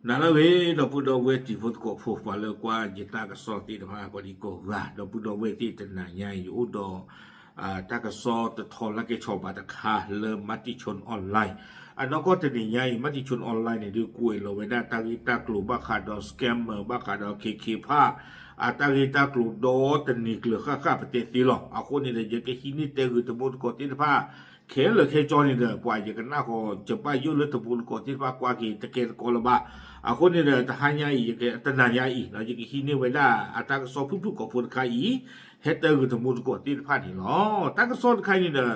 na la we do pu do we ti fu ko fu fa le kwa ji ta ka so ti da ko di ko wa do pu do we ti ta na nya yu do ta ka so ta thon la ke cho ba ta kha le ma ti chonออนไลน์อันนั้นก็จะนี่ไงมาที่ชนออนไลน์เนี่ยดูกุยเราไว้ได้ตากิตากลุ่มบ้าขาดอสแกมเมอร์บ้าขาดอเคภาตากิตากลุ่มโดตันนี่เกลือข้าประเทศสิหรอกเอาคนนี่เลยจะแค่หินิเตคือตะบุญกอติผ้าเขลหรือเคจอนี่เด้อปล่อยอย่างกันหน้าก็จะไปยุ่งเรื่องตะบุญกอติผ้ากว่ากี่ตะเกียกอลบะเอาคนนี่เด้อตะหายาอีกตะนายาอีเราจะแค่หินิไว้ได้ตากสอบผู้กับคนใครอีเฮตเตอร์คือตะบุญกอติผ้านี่หรอตากสอบใครนี่เด้อ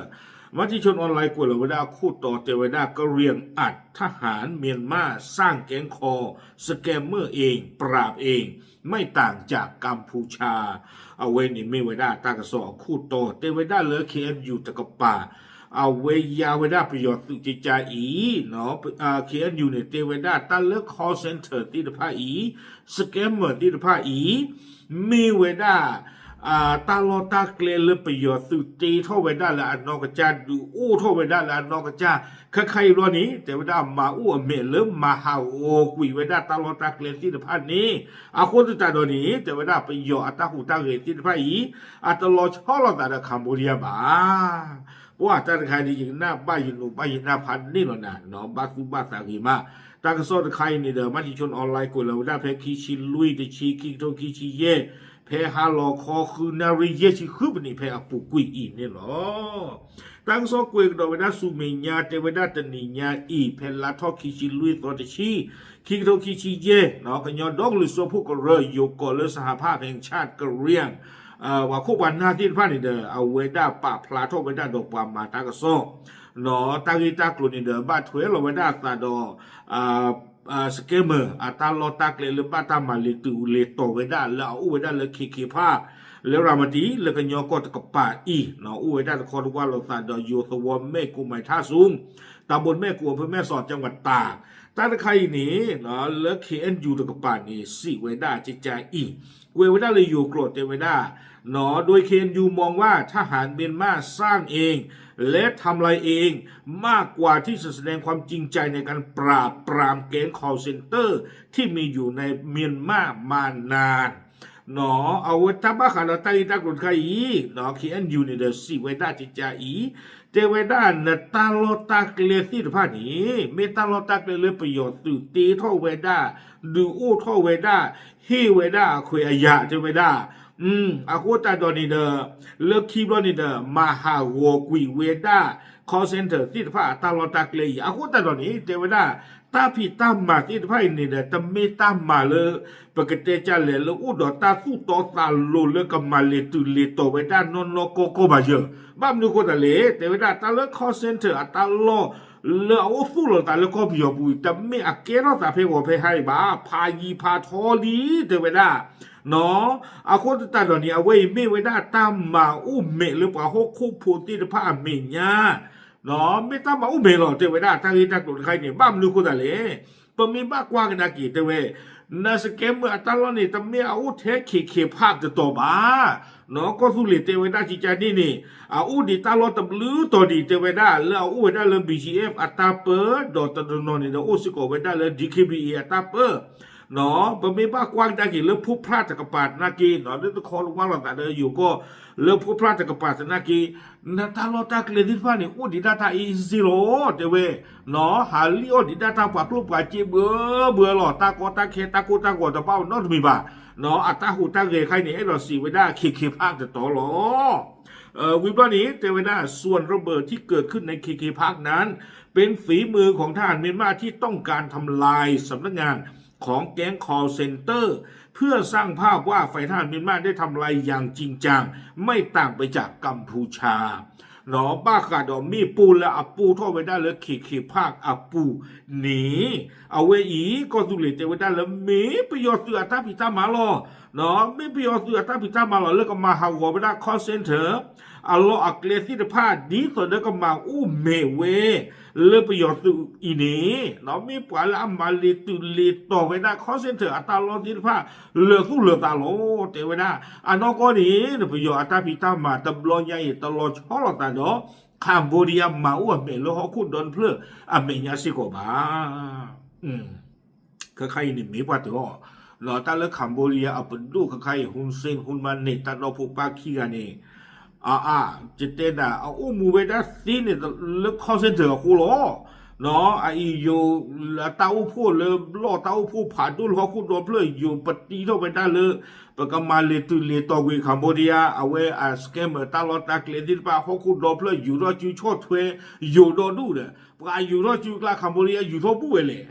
มาที่ชนออนไลน์กว่าเวลาคู่ต่อเทวดาก็เรียงอัดทหารเมียนมาสร้างแก๊งคอสแกมเมอร์เองปราบเองไม่ต่างจากกัมพูชาเอาเวนี่ไม่เวดาตากระสอคู่ต่อเทวดาเหลือKNUตะกป่าเอาเวยาเวดาประโยชน์สุจิจาอีเนาะKNUเนี่ยเทวดาตั้งเลือก call center ที่ตะพาอีสแกมเมอร์ที่ตะพาอีมีเวดาตาลอตาเกลือประโยชน์สุตีเท่าเวด้าละอันนอกจาดูอู้เท่าเวด้าละอันนอกจาใครรอนี้แต่เวด้ามาอู้เมเริ่มมาหาโอกุยเวด้าตาลอตาเกลือที่ตะพันนี้คนที่ตาโดนี้แต่เวด้าประโยชน์ตาหูตาเกลือที่ตะพันอีตลอดช่อเราแต่คัมพูเรียบ้าว่าตาใครดีอย่างหน้าบ้ายินูบ้ายินหน้าพันนี่หรอนะเนาะบ้าสุบ้าสากีมาตากระสอบใครนี่เด้อมาที่ชนออนไลน์กูเลยเวด้าเพคีชิลุยเดชีคิโตคิชิเย่เพฮาลอคอคือนาริเยชิคือเป็นเพอปุกุยอีนี่หรอตั้งซอกกุยดอกเวดาสุเมียเตเวดาตนิญาอีเพลาทอคิชิลุยตอตชีคิโตคิชิเยเนาะกันยอดอกหรือโซพวกก็เรยโยกเลสหภาพแห่งชาติกะเรียงว่าคู่วันหน้าที่พานี่เด้อเอาเวดาปะพลาทอเวดาดอกปามาตากะซอเนาะตากิตากลุนี่เด้อบ้าถวยเราเวดาตาดอสเกมเมอร์ตาลอตาเกลบ้าตามาเลตูเลโตเวดาแล้วอูเวดาเลเคภาแล้วรามาดีแล้วก็ยอกอตกป่าอีเนาะอูเวดาคอร์ว่าเราตาดอโยสวอมแม่กูไม่ท่าสูงตาบนแม่กูอำเภอแม่สอดจังหวัดตากตาใครนี่เนาะแล้วKNUตกป่านี่สิเวดาจิจาอีเวดาเลยอยู่โกรธเวดาเนาะโดยKNUมองว่าทหารเมียนมาสร้างเองและทำลายเองมากกว่าที่จะแสดงความจริงใจในการปราบปรามแก๊ง call center ที่มีอยู่ในเมียนมามานานเนาะเอาไว้ทับบ้าขาดตาอีตากรุนไคอีเนาะKNUเนี่ยเดสิเวดาจิจาอีเทเวดาเนตาโลตาเกลียสิทพานี้เมตาโลตาเกลียประโยชน์สุตีท่อเวดาดูอู้ท่อเวดาฮีเวดาคุยอายะเทเวดาอากูตาดอนี่เดอเลิกคีบอนี่เดอมาหาวัวกุยเวดาคอเซ็นเตอร์ที่ผ้าตาลอตาเกลียอากูตาดอนี่เทวดาตาพี่ตามมาที่ผ้านี่เดอตเมตามมาเลยปกติจะเลยแล้วอุดตาสู้ต่อตาโลเลกมาเลตุเลโตเวดานนโนโกโกบาเยบ้ามนูโกตาเลเทวดาตาเลิกคอเซ็นเตอร์ตาโลเลเอาสู้เราแต่แล้วก็พิจารณาแต่ไม่อาเกลเราแต่เพื่อให้บ้าพายีพาทอลีเทวดาเนาะคนตาดอนี่เอาไว้ไม่ไว้ได้ตามมาอุ้มเมหรือเปล่าเขาคู่พูดที่ผ้าเมียเนาะไม่ตามมาอุ้มเมหรอกเทวดาทางที่ตากลุ่มใครเนี่ยบ้ามนูคนแต่เลยปมีบ้ากว่ากันนักกีเทวนาสเกมเมื่อตาลอนี่แต่ไม่เอาเทเคภาพจะต่อบ้าเนาะก็สุริเทวดาจิจานี่อูดีตาลอตับลือตัวดีเทวดาแล้วอูเวดาเลย BGF อัตตาเปอร์ดอตตนนี่เนาะอูสิโกเวดาเลย DKBE อัตตาเปอร์เนาะบะมีบ้ากว้างได้กี่เรื่องผู้พลาดจากกปาดนากีเนาะเรื่องคอลงว่าเราแต่เดินอยู่ก็เรื่องผู้พลาดจากกปาดนากีนาตาลอตาเกลดิฟ้านี่อูดีดาตาอีซิโร่เดเวเนาะหาลิโอดีดาตาปากลูกปากจีเบื่อหล่อตากอตาเคตากูตากอตาเป้านอตมีบ้าเนาะอัตตาหูตาเกใครเนี่ยให้เราสีไว้ได้เคภาคจะต่อหรอวิบล้อนี้เทวดาส่วนระเบิดที่เกิดขึ้นในเคภาคนั้นเป็นฝีมือของทหารเมียนมาที่ต้องการทำลายสำนักงานของแก๊ง call center เพื่อสร้างภาพว่าฝ่ายทหารเมียนมาได้ทำลายอย่างจริงจังไม่ต่างไปจากกัมพูชาเนาะบ้าขาดอมีปูและอัปูท่อไว้ได้เลยขีภาคอัปูหนีเอาไว้อีก็สุริเตไว้ได้แล้วมีประโยชน์เสือท่าพิธามาลอเนาะไม่ประโยชน์เสือท่าพิธามาลอแล้วก็มาหาหัวไว้ได้ call center อัลลอฮ์อักเลสิทธาดีส่วนแล้วก็มาอู้เมเวเลือประโยชน์สุอีนี้เนาะมีปลาละมาลีตุลีต่อไว้ได้ call center อัตราลอสิทธาเลือกสู้เลือกตาโลเตไว้ได้อันนก็นี้ประโยชน์อัตราพิธามาตบลอยใหญ่ตลอดช่อตาเนาะคัมโบเดียมาอู้เมโลฮอคุณดอนเพลอเมญาสิโกบา ใครนี่ไม่ว่าตัวเราแต่ละคัมโบเดียเอาไปดูใครฮุนเซนฮุนมันนี่ตัดเราผูกปากขี้กันนี่จะเต้นเอาอุ้มมือไปได้สิเนี่ยเลิกคอนเซนเตอร์กูหรอเนาะไอ้อยู่เต้าพูดเลยล่อเต้าพูดผ่านดูเขาคุณโดนเพลยอยู่ปฏิโทไปได้เลยปกมาเลตุเลตอวีคัมโบเดียเอาไว้สแกมตลอดตากเลดิป้าเขาคุณโดนเพลยอยู่รอจูชดเทวอยู่รอดูเนี่ยปกอยู่รอจูกลาคัมโบเดียอยู่ทั่วบุ้ยเลย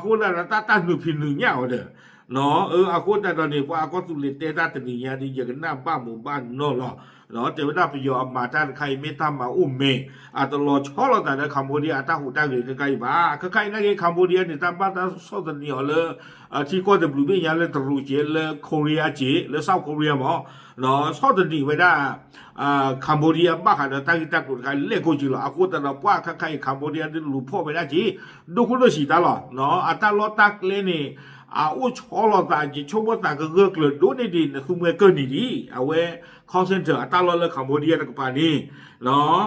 คุณน่ะตาหนุ่มพินหนึ่งเนี่ยเด้อเนาะคุณแต่ตอนนี้ว่าก็สุริเตตาตนียาดีอย่างหน้าบ้านหมู่บ้านโน่หรอเนาะแต่ว่าได้ไปยอมมาท่านใครไม่ทำมาอุ้มเมตลอดชอบเราแต่ในคัมโบเดียตาหูตาเหลือใครบ้าใครนั่นเองคัมโบเดียเนี่ยตามบ้านตาสอดนี่เลยที่ก็จะบลูเบียเลยตรูเจเลยเกาหลีเจเลยเซาท์เกาหลีมั้งเนาะสอดนี่ไว้ได้คัมโบเดียบ้าขันตั้งที่ตั้งตัวใครเล่กูจีละคุณแต่เราว่าใครคัมโบเดียนี่หลุดพ่อไปได้จีดูคุณดูสิตาหรอเนาะตลอดตักเลยนี่อุ้ชอลตาจีชอบตาก็เกิดเกิดดูนี่ดีนะคุณเมื่อเกิดนี่ดีเอาไว้คอนเซนเตอร์ตลอดเลยคัมโบเดียตะกปานี่เนาะ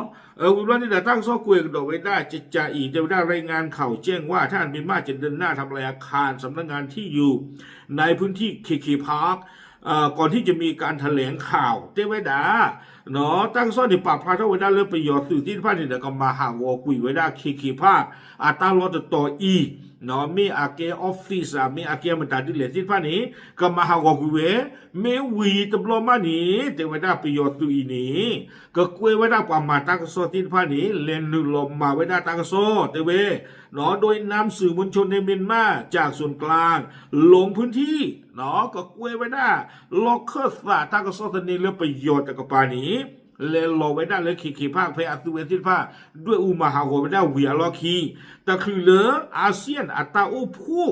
วันนี้แต่ตั้งซอกคุยกันไว้ได้จะจ่าอีเดี๋ยวได้รายงานข่าวแจ้งว่าท่านมีมาจะเดินหน้าทำลายอาคารสำนักงานที่อยู่ในพื้นที่เคพาร์คก่อนที่จะมีการแถลงข่าวเตไว้ดาเนาะตั้งซ่อนในป่าพระเท่าไว้ได้เลยประโยชน์สื่อที่พระนี่เดี๋ยวก็มาหาวอคุยไว้ได้เคพาร์คตลอดต่ออีเนาะมีอาเกออฟฟิศมีอาเกมันตัดดิเลสิพานี้ก็มาหากกุเวมีวีตบลอมานี้แต่ว่าได้ประโยชน์ตัวอีนี้ก็กวยไว้ได้ความมาตักโซติพานี้เลนนึงลมมาไว้ได้ตักโซแต่เวเนาะโดยนำสื่อมวลชนในเมียนมาจากส่วนกลางลงพื้นที่เนาะก็กวยไว้ได้ล็อกเคอร์สาตักโซตนี้เรื่องประโยชน์จากปานี้เลยรอไว้ได้เลยขี่ภาคเพอสุเวสิภาด้วยอุมาหาโกไว้ได้วิอาลอคีแต่คือเลออาเซียนอัตราอุผู้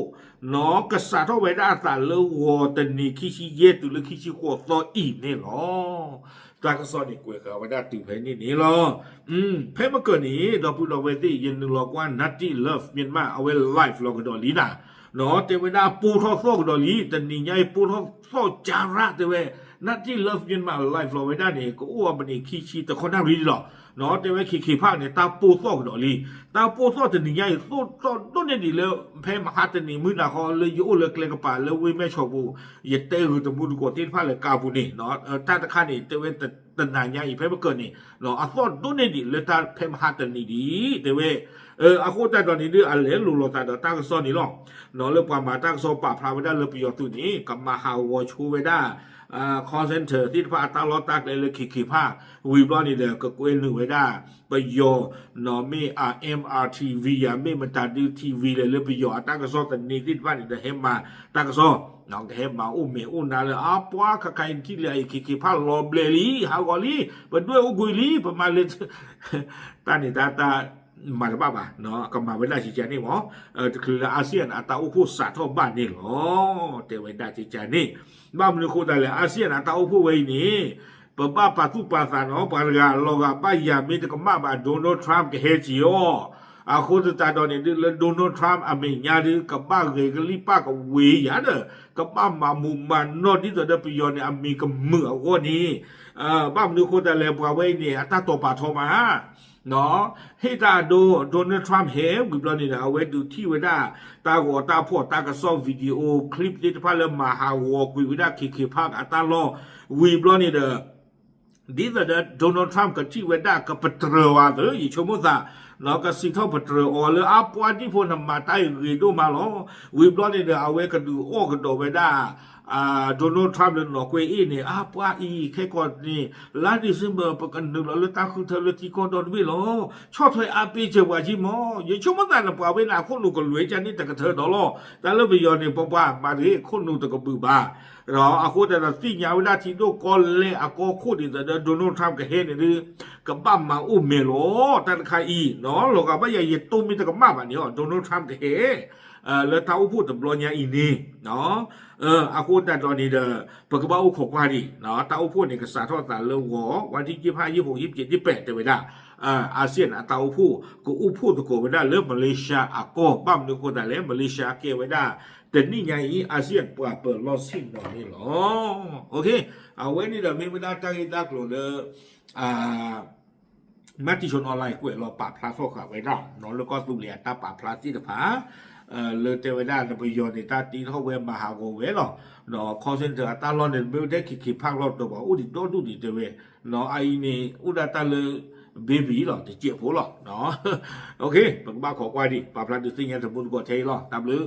เนาะกษัตริย์เอาไว้ได้แต่เลวอตนีคิชิเยตุเลคิชิโคตออีนี่หรอตากสอนนี่กวยเขาไว้ได้ตื่นเพนี่หรอเพมาเกิดนี้เราพูดเราไว้ที่ยันนึงหลอกว่านัตตี้เลิฟเมียนมาเอาไว้ไลฟ์เราก็ดอลีนะเนาะแต่เวลาปูทอโซกดอลีแต่นี่ใหญ่ปูทอโซจาระแต่เวนัดที่เลิฟยืนมาไลฟ์ฟลอร์ไว้ได้เนี่ยก็อ้วนมันนี่ขี้ชีแต่คนน่ารีหรอเนาะแต่ว่าขี้ภาคเนี่ยตาปูโซ่ดอกลีตาปูโซ่จะหนีใหญ่โซ่ต้นเนี่ยดีเลยแพ้มหาตนีมือหนาคอเลยยุ่งเลยเกลกระป๋าเลยวิ่งไม่ชอบกูอย่าเตะหูตะบูดกดที่ผ้าเลยกาบุนี่เนาะถ้าตะข้านี่เตะเว้แต่นานใหญ่แพ้มาเกินนี่เนาะโซ่ต้นเนี่ยดีเลยตาแพ้มหาตนีดีแต่เว้อาโคแต่ตอนนี้ดื้ออะไรลูโลตาเดตั้งซ้อนนี่หรอกเนาะเรื่องความมาตั้งโซ่ป่าพราไว้ได้เลยประโยชน์ตัวนี้กับมาฮาวชูไว้ได้คอนเซนเตอร์ที่พระตาลอตักเลยขี่ภาควีบลอนี่เดียวก็กวนหนึ่งไว้ได้ประโยชน์นอมีMRTV ไม่มันตัดดูทีวีเลยประโยชน์ตั้งกระสอบแต่นี่ที่พระนี่เดียวเห็นมาตั้งกระสอบน้องเห็นมาอุ้มเมอุ้มนาเลยปัวใครที่เลยขี่ภาคลอเบลีฮาวอลีเป็นด้วยอุกุยลีประมาณเลยตานี่ตามาแล้วบ้าเนาะก็มาไว้ได้ชี้แจงนี่หมอคืออาเซียนอัตราอุปสรรคทั่วบ้านนี่หรอเดี๋ยวไว้ได้ชี้แจงนี่บ้านมันคนใดเลยอาเซียนอัตราอุปไว้นี่ปะบ้าปะทุปะสานเนาะปะกาโลกาป้ายามีแต่ก็มาบ้านโดนัลด์ทรัมป์ก็เฮจิโอคนจะตาดอนนี่โดนัลด์ทรัมป์อเมริกาดิกับบ้าเกย์ก็รีป้าก็เวียเด้อกับบ้ามามุมมันนอที่จะได้ประโยชน์ในอเมริกาเมื่อวันนี้บ้านมันคนใดเลยปะไว้นี่อัตราตัวปะโทมาเนาะให้ตาดูโดนัลด์ทรัมป์เห็นวิบลอนี่นะเอาไว้ดูที่ไว้ได้ตาหัวตาพวกตากระซ่อมวิดีโอคลิปที่พาเริ่มมาหาหัวคุยไว้ได้ขี่ภาคอัตราล้อวิบลอนี่เด้อดีแต่โดนัลด์ทรัมป์กับที่ไว้ได้กับปตรวาเด้ออีชมุสาเนาะก็สิ่งเท่าปตรอเลยปวดที่พวกนำมาใต้รีดูมาหรอวิบลอนี่เด้อเอาไว้กันดูโอ้กันดูไว้ได้โดนัลด์ทรัมป์เลยหนอกเวอีเนี่ยปัวอีแค่ก่อนนี่ลาดิซิมเบอร์ประกันหนึ่งแล้วตาคือเธอเลยที่ก่อนโดนวิโลชอบถอยปีเจว่าจิมอยังชั่วโมงนั้นปัวเวลาคนหนุ่มก็รวยจันนี่แต่ก็เธอดอลลาร์แต่แล้วไปย้อนเนี่ยปัวมาดิคนหนุ่มแต่ก็บืบ้ารออาคูแต่ละสิ่งยาวเวลาที่ดูก่อนเลยอากูคู่ดิแต่โดนัลด์ทรัมป์ก็เห็นนี่กับบ้ามาอุ้มเมโลแต่ใครอีเนาะหลอกกับว่าอย่าเย็ดตุ้มมีแต่กับมาแบบนี้โดนัลด์ทรัมป์ก็เห็นแล้วท้าพูดแต่บลอยาอีนี่เนาะอาคูแต่ตอนนี้เด้อปกบ้าอุขกว่าดิเนาะท้าพูดเนี่ยก็สาทอดสารเรื่องหัววันที่25 26 27 28แต่ไม่ได้อาเซียนท้าพูดก็อุพูดตะโกนไม่ได้เริ่มมาเลเซียอากูบ้ามนึกคนแต่แล้วมาเลเซียเกไว้ได้แต่นี่ไงอาเซียนเปิดลอสินหน่อยนี่หรอโอเคเอาไว้นี่เดี๋ยวไม่ได้ตั้งใจตั้งหรอกเด้อมัติชนออนไลน์กูเราปราบพลาดโซ่ขาไว้ได้เนาะแล้วก็ตุเลียตาปราบพลาดที่ตะผา เลเทวดาไปยอนในตาตีเขาเวมาหาโกเวหรอเนาะคอเซนเตอร์ตาลอนเนี่ยเบลเด็กขีพักรถตัวบอกอุดิโตดูดิเตเวเนาะไอ้นี่อุดาตาเลยเบบีหรอจะเจ็บหัวหรอเนาะโอเคปังบ้าขอกว่าดิปาพลันดิสิงยันสมบูรณ์กว่าเทหรอตามลือ